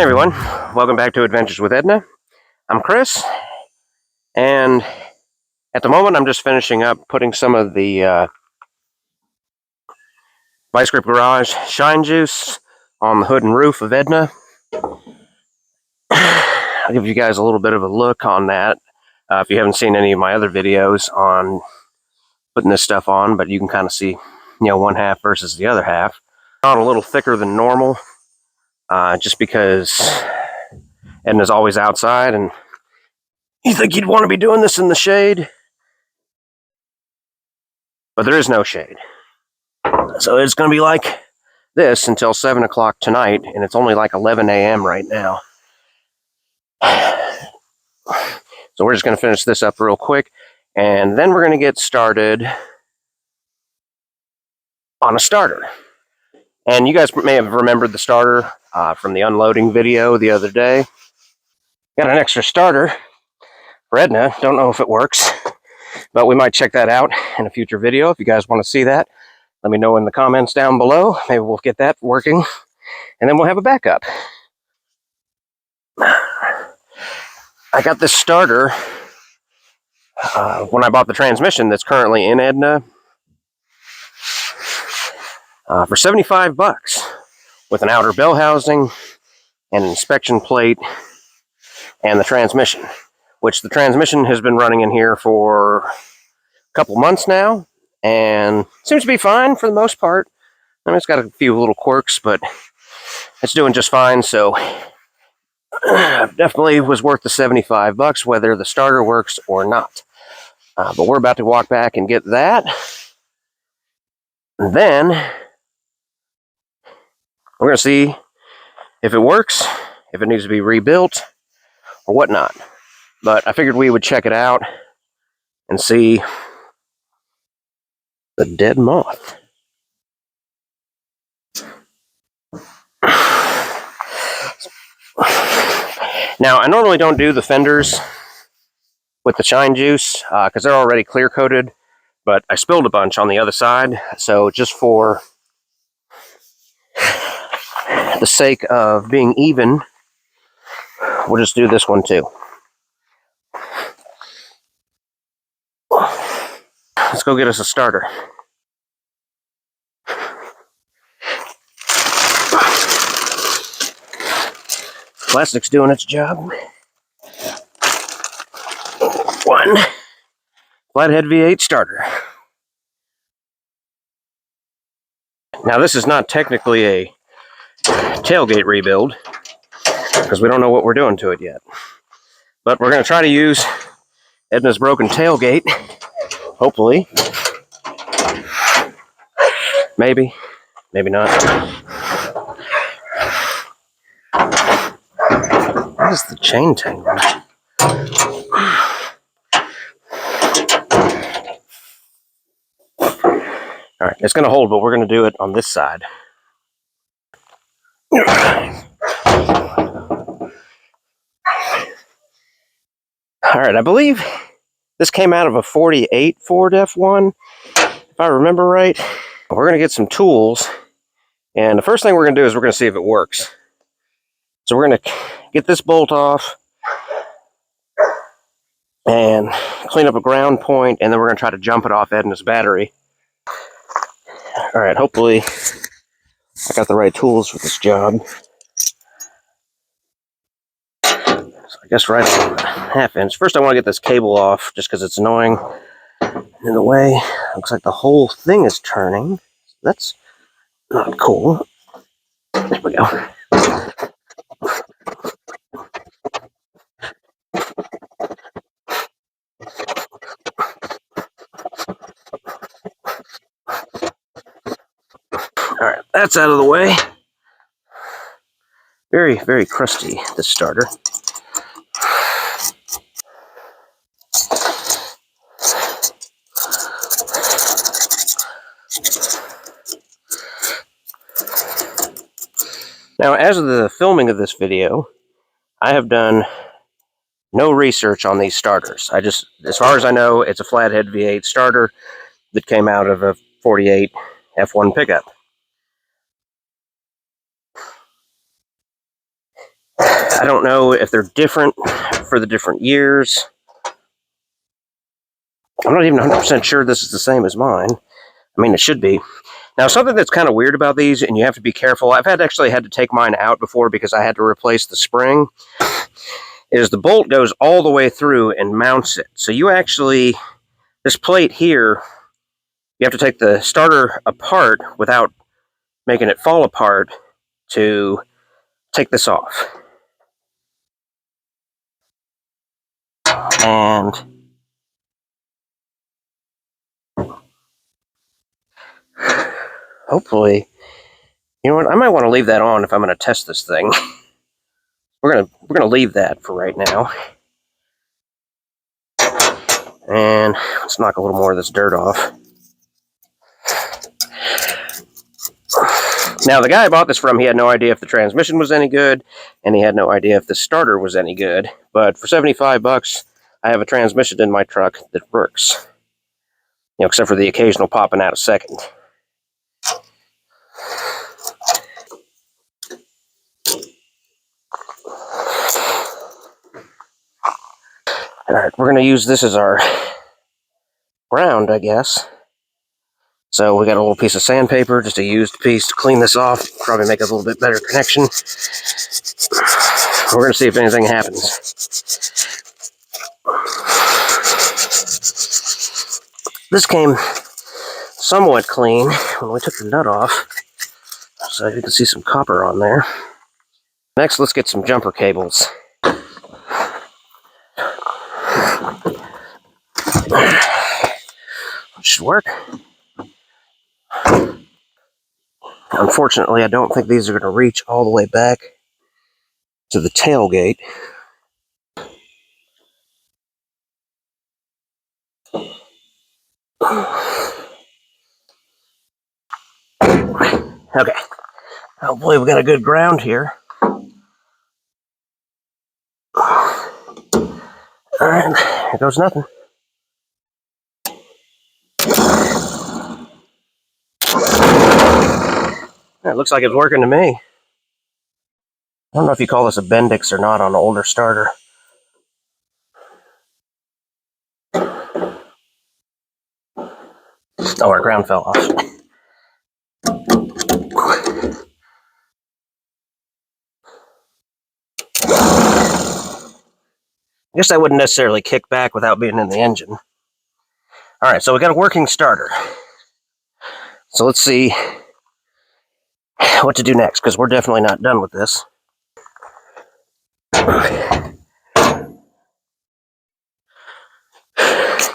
Hey everyone, welcome back to Adventures with Edna. I'm Chris, and at the moment I'm just finishing up putting some of the Vice Grip Garage Shine Juice on the hood and roof of Edna. I'll give you guys a little bit of a look on that if you haven't seen any of my other videos on putting this stuff on, but you can kind of see, one half versus the other half. On a little thicker than normal, just because Edna's always outside, and you think you'd want to be doing this in the shade, but there is no shade. So it's going to be like this until 7 o'clock tonight, and it's only like 11 a.m. right now. So we're just going to finish this up real quick, and then we're going to get started on a starter. And you guys may have remembered the starter from the unloading video the other day. Got an extra starter for Edna. Don't know if it works, but we might check that out in a future video. If you guys want to see that, let me know in the comments down below. Maybe we'll get that working, and then we'll have a backup. I got this starter when I bought the transmission that's currently in Edna for $75 with an outer bell housing, an inspection plate, and the transmission, which the transmission has been running in here for a couple months now and seems to be fine for the most part. I mean, it's got a few little quirks, but it's doing just fine, so definitely was worth the $75 whether the starter works or not. But we're about to walk back and get that. And then we're going to see if it works, if it needs to be rebuilt, or whatnot. But I figured we would check it out and see the dead moth. Now, I normally don't do the fenders with the shine juice because they're already clear coated, but I spilled a bunch on the other side, so just for the sake of being even, we'll just do this one too. Let's go get us a starter. Plastic's doing its job. One Flathead V8 starter. Now, this is not technically a tailgate rebuild because we don't know what we're doing to it yet. But we're going to try to use Edna's broken tailgate. Hopefully. Maybe. Maybe not. What is the chain tangle? Alright, it's going to hold, but we're going to do it on this side. Alright, I believe this came out of a 48 Ford F1, if I remember right. We're going to get some tools, and the first thing we're going to do is we're going to see if it works. So we're going to get this bolt off and clean up a ground point, and then we're going to try to jump it off Edna's battery. Alright, hopefully I got the right tools for this job. So I guess right on the ½ inch. First I want to get this cable off, just because it's annoying in the way. Looks like the whole thing is turning. That's not cool. There we go. Alright, that's out of the way. Very, very crusty, this starter. Now, as of the filming of this video, I have done no research on these starters. As far as I know, it's a Flathead V8 starter that came out of a 48 F1 pickup. I don't know if they're different for the different years. I'm not even 100% sure this is the same as mine. I mean, it should be. Now, something that's kind of weird about these, and you have to be careful, I've actually had to take mine out before because I had to replace the spring, is the bolt goes all the way through and mounts it. So you actually, this plate here, you have to take the starter apart without making it fall apart to take this off. And hopefully, you know what, I might want to leave that on if I'm going to test this thing. We're gonna leave that for right now. And let's knock a little more of this dirt off. Now, the guy I bought this from, he had no idea if the transmission was any good, and he had no idea if the starter was any good. But for 75 bucks, I have a transmission in my truck that works. You know, except for the occasional popping out a second. Alright, we're going to use this as our ground, I guess. So we got a little piece of sandpaper, just a used piece to clean this off. Probably make a little bit better connection. We're going to see if anything happens. This came somewhat clean when we took the nut off. So you can see some copper on there. Next, let's get some jumper cables. Should work. Unfortunately, I don't think these are going to reach all the way back to the tailgate. Okay. Hopefully we got a good ground here. Alright, here goes nothing. It looks like it's working to me. I don't know if you call this a Bendix or not on an older starter. Oh, our ground fell off. I guess I wouldn't necessarily kick back without being in the engine. Alright, so we got a working starter. So let's see what to do next, because we're definitely not done with this.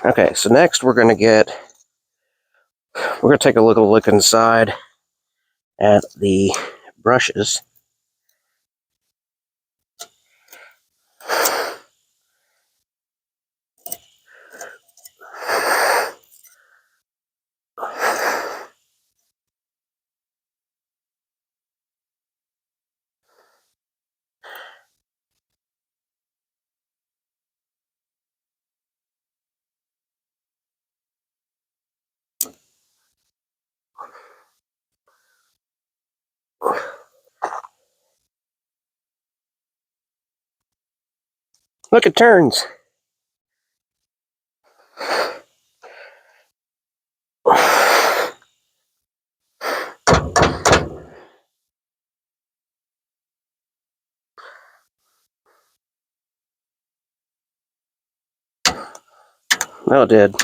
Okay, so next we're going to take a look inside at the brushes. Look, it turns. No, it did.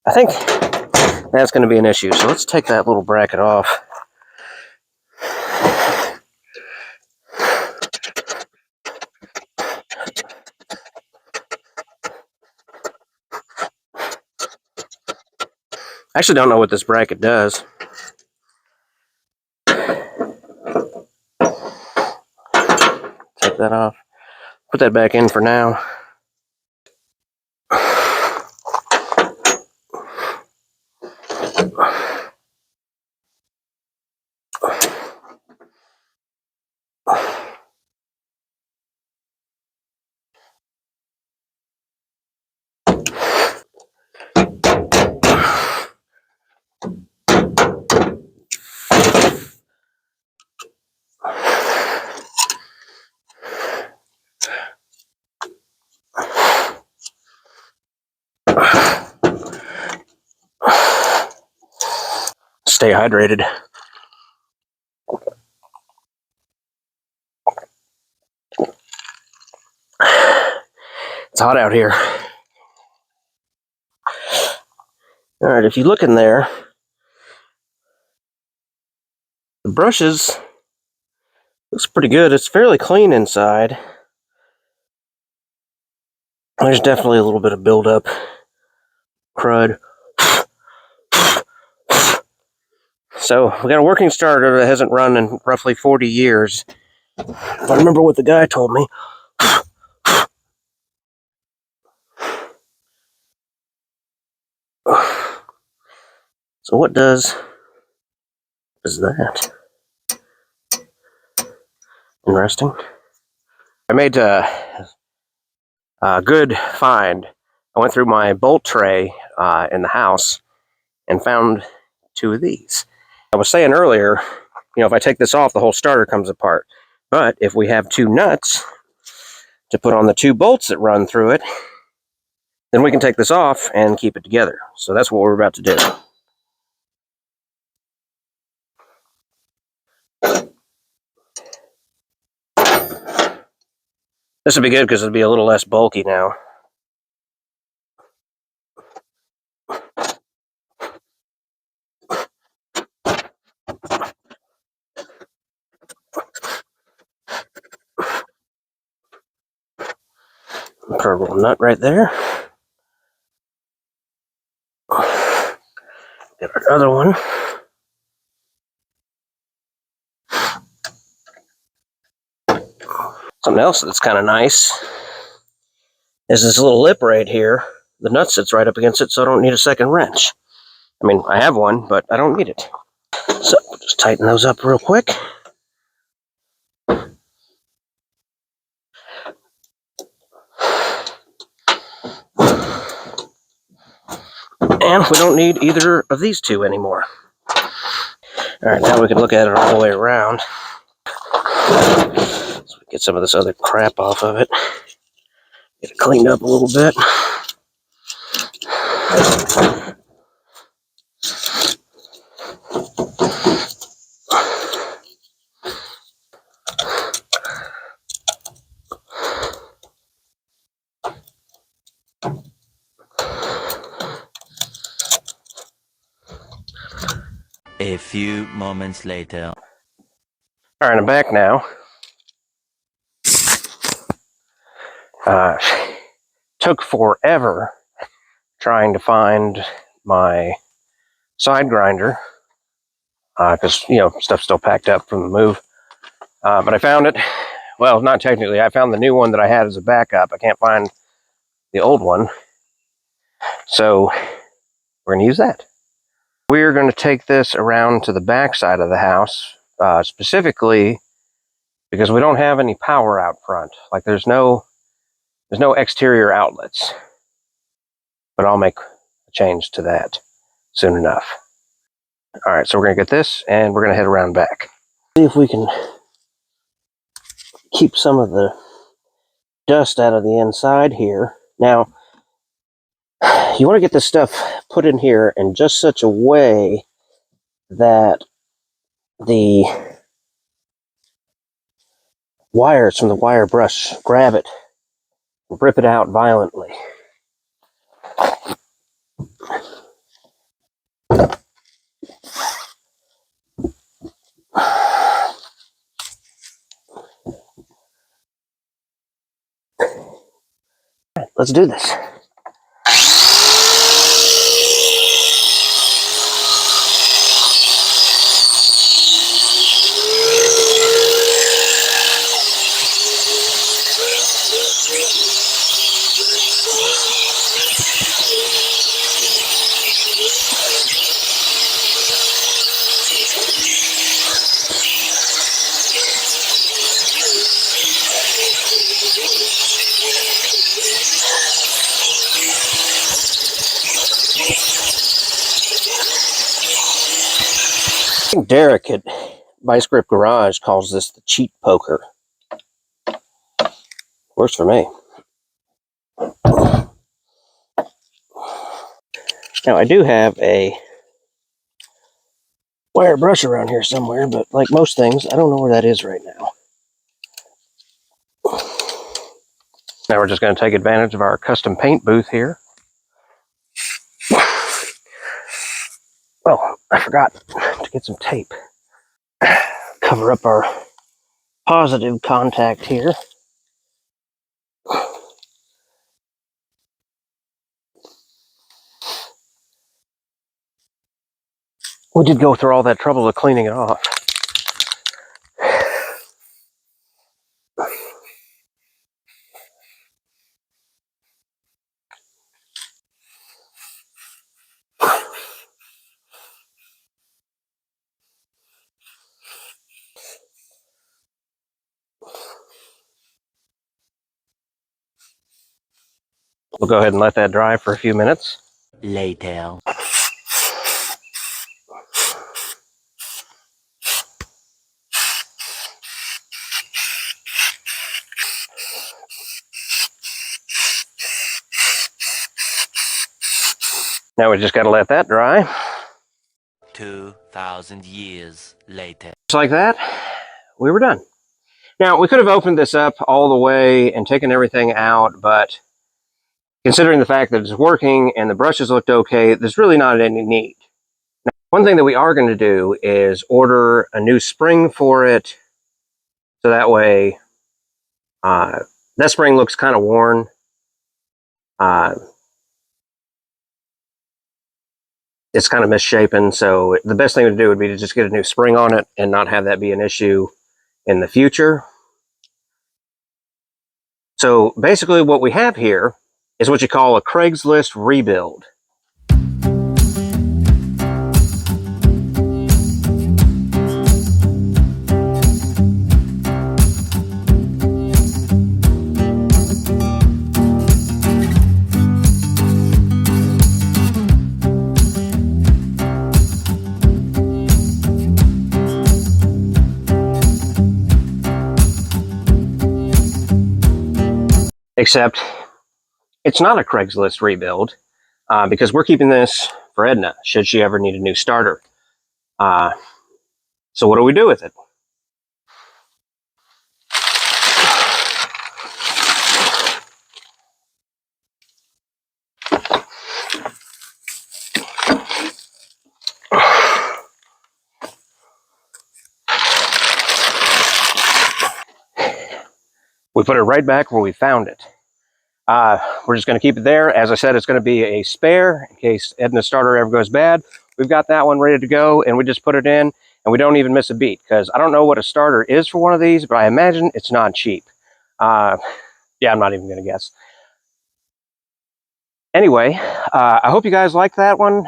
I think that's going to be an issue, so let's take that little bracket off. I actually don't know what this bracket does. Take that off. Put that back in for now. stay hydrated. It's hot out here. All right, if you look in there, the brushes looks pretty good. It's fairly clean inside. There's definitely a little bit of buildup, crud. So we got a working starter that hasn't run in roughly 40 years. If I remember what the guy told me. So what is that? Interesting. I made a good find. I went through my bolt tray in the house and found 2 of these. I was saying earlier, if I take this off, the whole starter comes apart. But if we have 2 nuts to put on the 2 bolts that run through it, then we can take this off and keep it together. So that's what we're about to do. This will be good because it'll be a little less bulky now. Put a little nut right there. Get another one. Something else that's kind of nice is this little lip right here. The nut sits right up against it, so I don't need a second wrench. I mean, I have one, but I don't need it. So we'll just tighten those up real quick. And we don't need either of these 2 anymore. Alright, now we can look at it all the way around. So we get some of this other crap off of it. Get it cleaned up a little bit. A few moments later. Alright, I'm back now. Took forever trying to find my side grinder because, stuff's still packed up from the move. But I found it. Well, not technically. I found the new one that I had as a backup. I can't find the old one. So we're going to use that. We're going to take this around to the back side of the house, specifically because we don't have any power out front. Like there's no exterior outlets. But I'll make a change to that soon enough. All right, so we're going to get this, and we're going to head around back. See if we can keep some of the dust out of the inside here. Now, you want to get this stuff put in here in just such a way that the wires from the wire brush grab it and rip it out violently. Let's do this. I think Derek at Vice Grip Garage calls this the cheat poker. Works for me. Now I do have a wire brush around here somewhere, but like most things, I don't know where that is right now. Now we're just going to take advantage of our custom paint booth here. Oh, I forgot to get some tape. Cover up our positive contact here. We did go through all that trouble of cleaning it off. We'll go ahead and let that dry for a few minutes. Later. Now we just got to let that dry. 2,000 years later. Just like that, we were done. Now, we could have opened this up all the way and taken everything out, but considering the fact that it's working and the brushes looked okay, there's really not any need. Now, one thing that we are going to do is order a new spring for it, so that way that spring looks kind of worn. It's kind of misshapen, so the best thing to do would be to just get a new spring on it and not have that be an issue in the future. So basically what we have here is what you call a Craigslist rebuild. Except it's not a Craigslist rebuild because we're keeping this for Edna should she ever need a new starter. So what do we do with it? We put it right back where we found it. We're just going to keep it there. As I said, it's going to be a spare in case Edna's starter ever goes bad. We've got that one ready to go, and we just put it in, and we don't even miss a beat, because I don't know what a starter is for one of these, but I imagine it's not cheap. Yeah, I'm not even going to guess. Anyway, I hope you guys like that one.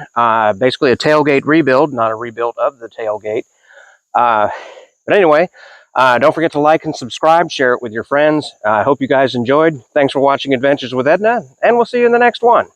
Basically a tailgate rebuild, not a rebuild of the tailgate. But anyway, don't forget to like and subscribe, share it with your friends. I hope you guys enjoyed. Thanks for watching Adventures with Edna, and we'll see you in the next one.